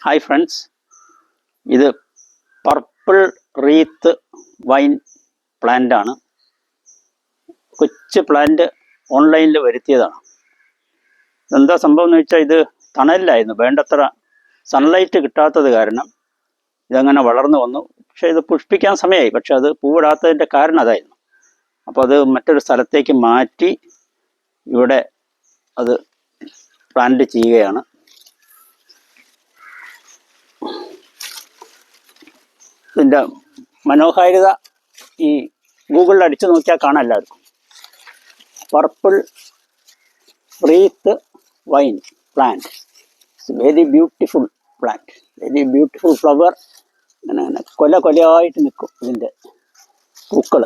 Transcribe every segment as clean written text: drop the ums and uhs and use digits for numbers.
Hi friends, ഇത് purple wreath wine plant ആണ്. കൊച്ചു പ്ലാന്റ് ഓൺലൈനിൽ വരുത്തിയതാണ്. എന്താ സംഭവം എന്ന് വെച്ചാൽ, ഇത് തണലിലായിരുന്നു, വേണ്ടത്ര സൺലൈറ്റ് കിട്ടാത്തത് കാരണം ഇതങ്ങനെ വളർന്നു വന്നു. പക്ഷേ ഇത് പുഷ്പിക്കാൻ സമയമായി, പക്ഷെ അത് പൂവിടാത്തതിൻ്റെ കാരണം അതായിരുന്നു. അപ്പോൾ അത് മറ്റൊരു സ്ഥലത്തേക്ക് മാറ്റി ഇവിടെ അത് പ്ലാന്റ് ചെയ്യുകയാണ്. ഇതിൻ്റെ മനോഹാരിത ഈ ഗൂഗിളിൽ അടിച്ചു നോക്കിയാൽ കാണാം എല്ലാവർക്കും. Purple wreath wine plant, very beautiful plant, very beautiful flower. അങ്ങനെ കൊലയായിട്ട് നിൽക്കും ഇതിൻ്റെ പൂക്കൾ.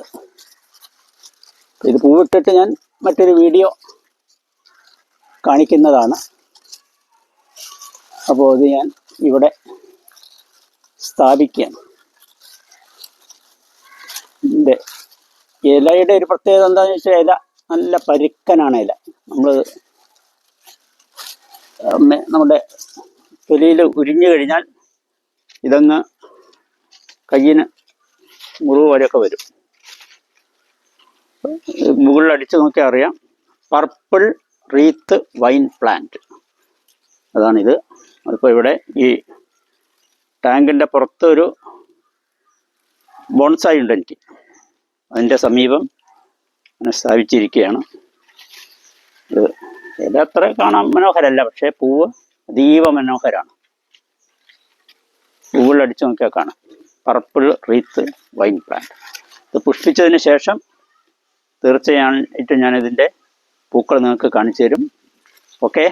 ഇത് പൂവിട്ടിട്ട് ഞാൻ മറ്റൊരു വീഡിയോ കാണിക്കുന്നതാണ്. അപ്പോൾ അത് ഞാൻ ഇവിടെ സ്ഥാപിക്കുകയാണ്. ഇതിൻ്റെ ഇലയുടെ ഒരു പ്രത്യേകത എന്താണെന്ന് വെച്ചാൽ, ഇല നല്ല പരുക്കനാണ്. ഇല നമ്മുടെ തൊലിയിൽ ഉരിഞ്ഞു കഴിഞ്ഞാൽ ഇതങ്ങ് കയ്യിന് മുറിവ് വരെയൊക്കെ വരും. മുകളിൽ അടിച്ചു നോക്കിയാൽ അറിയാം, പർപ്പിൾ റീത്ത് വൈൻ പ്ലാന്റ് അതാണിത്. അതിപ്പോൾ ഇവിടെ ഈ ടാങ്കിൻ്റെ പുറത്ത് ഒരു ബോൺസായി ഉണ്ട് എനിക്ക്, അതിൻ്റെ സമീപം അങ്ങനെ സ്ഥാപിച്ചിരിക്കുകയാണ്. ഇത് ഇല അത്ര കാണാൻ മനോഹരമല്ല, പക്ഷേ പൂവ് അതീവ മനോഹരമാണ്. പൂവിലടിച്ച് നോക്കിയാൽ കാണാം, പർപ്പിൾ റീത്ത് വൈൻ പ്ലാന്റ്. ഇത് പുഷ്പിച്ചതിന് ശേഷം തീർച്ചയായിട്ടും ഞാനിതിൻ്റെ പൂക്കൾ നിങ്ങൾക്ക് കാണിച്ചു തരും. ഓക്കെ.